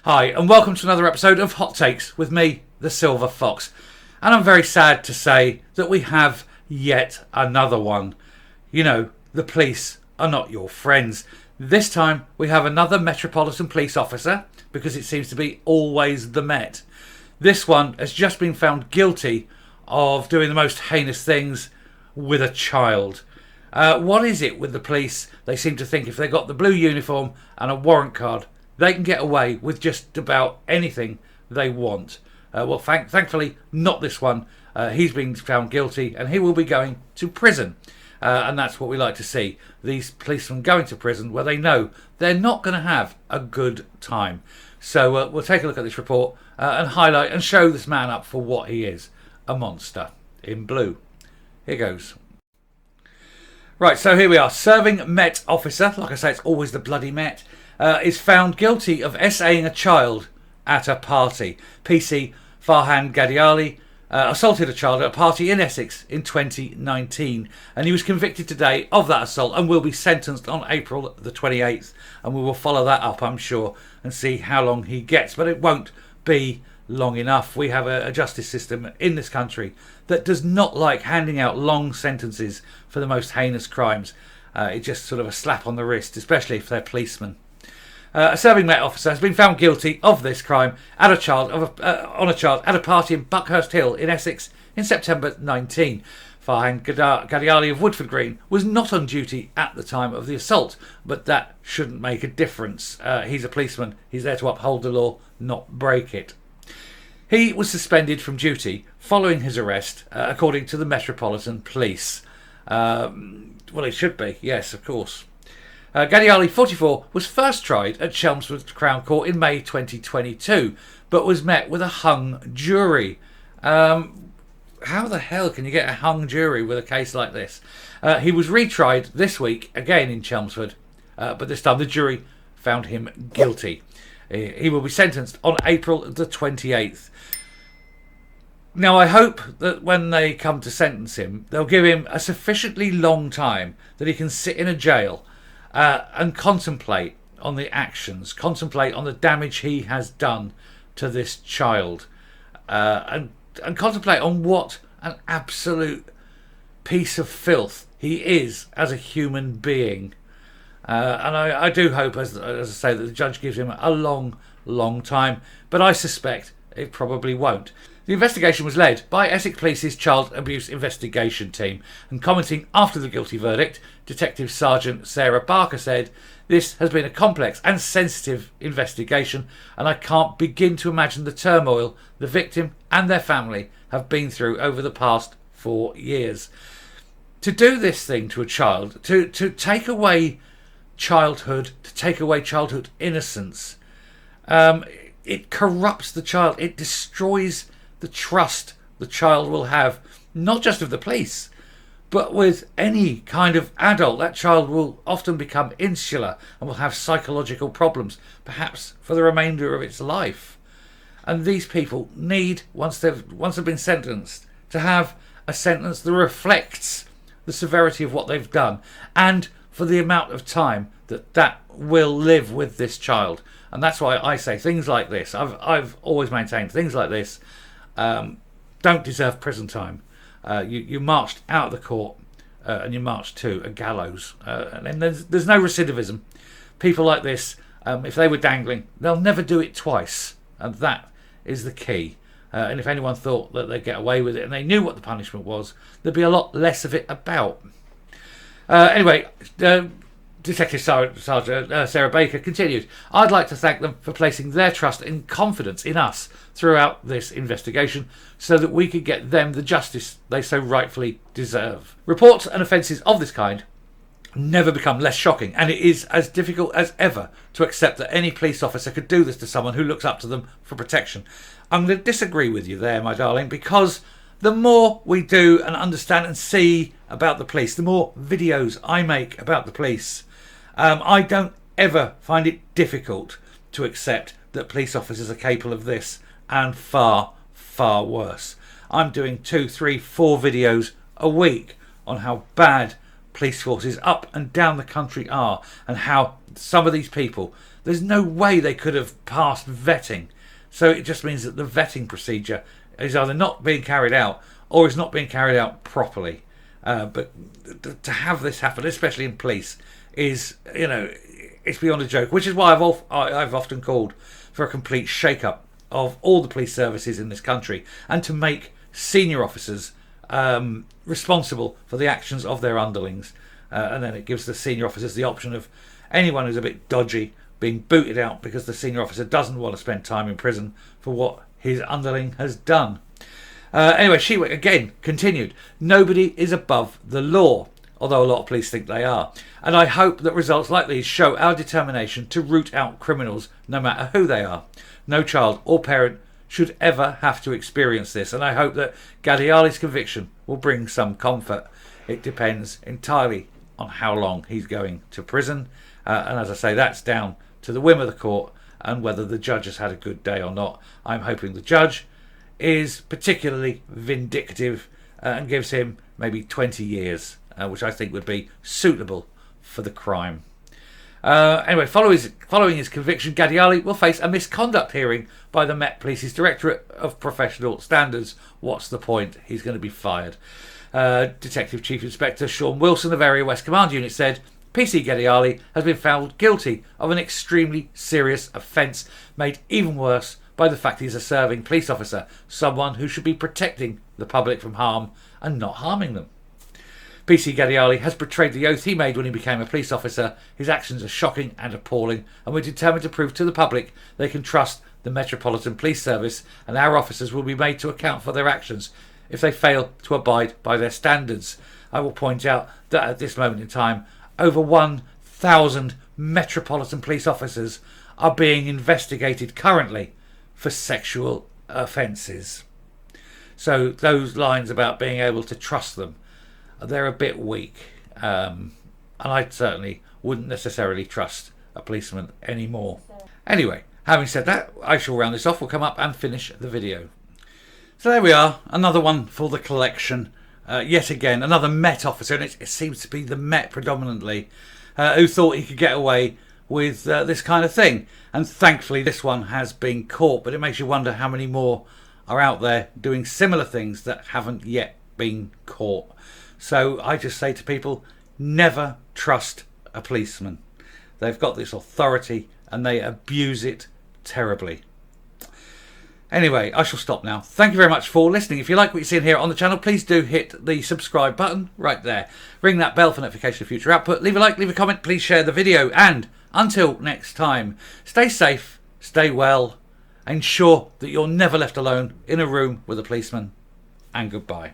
Hi, and welcome to another episode of Hot Takes with me, the Silver Fox. And I'm very sad to say that we have yet another one. You know, the police are not your friends. This time we have another Metropolitan police officer, because it seems to be always the Met. This one has just been found guilty of doing the most heinous things with a child. What is it with the police? They seem to think if they got the blue uniform and a warrant card, they can get away with just about anything they want. Thankfully, not this one. He's been found guilty and he will be going to prison. And that's what we like to see. These policemen going to prison where they know they're not going to have a good time. So we'll take a look at this report and highlight and show this man up for what he is. A monster in blue. Here goes. Right, so here we are. Serving Met officer, like I say, it's always the bloody Met, is found guilty of SAing a child at a party. PC Farhan Gadiali assaulted a child at a party in Essex in 2019, and he was convicted today of that assault and will be sentenced on April the 28th, and we will follow that up, I'm sure, and see how long he gets, but it won't be long enough. We have a justice system in this country that does not like handing out long sentences for the most heinous crimes. It's just sort of a slap on the wrist, especially if they're policemen. A serving Met officer has been found guilty of this crime on a child at a party in Buckhurst Hill in Essex in September 19. Farhan Gadiali of Woodford Green was not on duty at the time of the assault, but that shouldn't make a difference. He's a policeman. He's there to uphold the law, not break it. He was suspended from duty following his arrest, according to the Metropolitan Police. Well, he should be, yes, of course. Gadiali, 44, was first tried at Chelmsford Crown Court in May 2022, but was met with a hung jury. How the hell can you get a hung jury with a case like this? He was retried this week, again in Chelmsford, but this time the jury found him guilty. He will be sentenced on April the 28th. Now, I hope that when they come to sentence him, they'll give him a sufficiently long time that he can sit in a jail and contemplate on the actions, contemplate on the damage he has done to this child, and contemplate on what an absolute piece of filth he is as a human being. And I do hope, as I say, that the judge gives him a long time, but I suspect it probably won't. The investigation was led by Essex Police's Child Abuse Investigation Team, and commenting after the guilty verdict, Detective Sergeant Sarah Barker said, "This has been a complex and sensitive investigation, and I can't begin to imagine the turmoil the victim and their family have been through over the past 4 years. To do this thing to a child, to take away childhood, to take away childhood innocence, it corrupts the child. It destroys the trust the child will have, not just of the police, but with any kind of adult. That child will often become insular and will have psychological problems, perhaps for the remainder of its life. And these people need, once they've been sentenced, to have a sentence that reflects the severity of what they've done, and for the amount of time that will live with this child. And that's why I say things like this. I've always maintained things like this don't deserve prison time. You marched out of the court and you marched to a gallows. And then there's no recidivism. People like this, if they were dangling, they'll never do it twice. And that is the key. And if anyone thought that they'd get away with it and they knew what the punishment was, there'd be a lot less of it about. Anyway, Detective Sergeant Sarah Baker continued, "I'd like to thank them for placing their trust and confidence in us throughout this investigation so that we could get them the justice they so rightfully deserve. Reports and offences of this kind never become less shocking, and it is as difficult as ever to accept that any police officer could do this to someone who looks up to them for protection." I'm going to disagree with you there, my darling, because the more we do and understand and see about the police, the more videos I make about the police, I don't ever find it difficult to accept that police officers are capable of this and far, far worse. I'm doing 2, 3, 4 videos a week on how bad police forces up and down the country are, and how some of these people, There's no way they could have passed vetting. So it just means that the vetting procedure is either not being carried out or is not being carried out properly. But to have this happen, especially in police, is, it's beyond a joke. Which is why I've often called for a complete shake-up of all the police services in this country, and to make senior officers responsible for the actions of their underlings. And then it gives the senior officers the option of anyone who's a bit dodgy being booted out because the senior officer doesn't want to spend time in prison for what his underling has done. Anyway, she again continued, nobody is above the law, although a lot of police think they are. And I hope that results like these show our determination to root out criminals, no matter who they are. No child or parent should ever have to experience this, and I hope that Gadiali's conviction will bring some comfort. It depends entirely on how long he's going to prison, and as I say, that's down to the whim of the court and whether the judge has had a good day or not. I'm hoping the judge is particularly vindictive and gives him maybe 20 years, which I think would be suitable for the crime. Anyway, following his conviction, Gadiali will face a misconduct hearing by the Met Police's Directorate of Professional Standards. What's the point? He's going to be fired. Detective Chief Inspector Sean Wilson of Area West Command Unit said, PC Gadiali has been found guilty of an extremely serious offence, made even worse by the fact he's a serving police officer, someone who should be protecting the public from harm and not harming them. PC Gadiali has betrayed the oath he made when he became a police officer. His actions are shocking and appalling, and we're determined to prove to the public they can trust the Metropolitan Police Service, and our officers will be made to account for their actions if they fail to abide by their standards. I will point out that at this moment in time, over 1,000 Metropolitan Police officers are being investigated currently for sexual offences. So those lines about being able to trust them, they're a bit weak. And I certainly wouldn't necessarily trust a policeman anymore. Anyway, having said that, I shall round this off. We'll come up and finish the video. So there we are, another one for the collection. Yet again, another Met officer, and it seems to be the Met predominantly, who thought he could get away with this kind of thing. And thankfully this one has been caught, but it makes you wonder how many more are out there doing similar things that haven't yet been caught. So I just say to people, never trust a policeman. They've got this authority and they abuse it terribly. Anyway, I shall stop now. Thank you very much for listening. If you like what you're seeing here on the channel, please do hit the subscribe button right there. Ring that bell for notification of future output. Leave a like, leave a comment, please share the video. And until next time, stay safe, stay well, ensure that you're never left alone in a room with a policeman. And goodbye.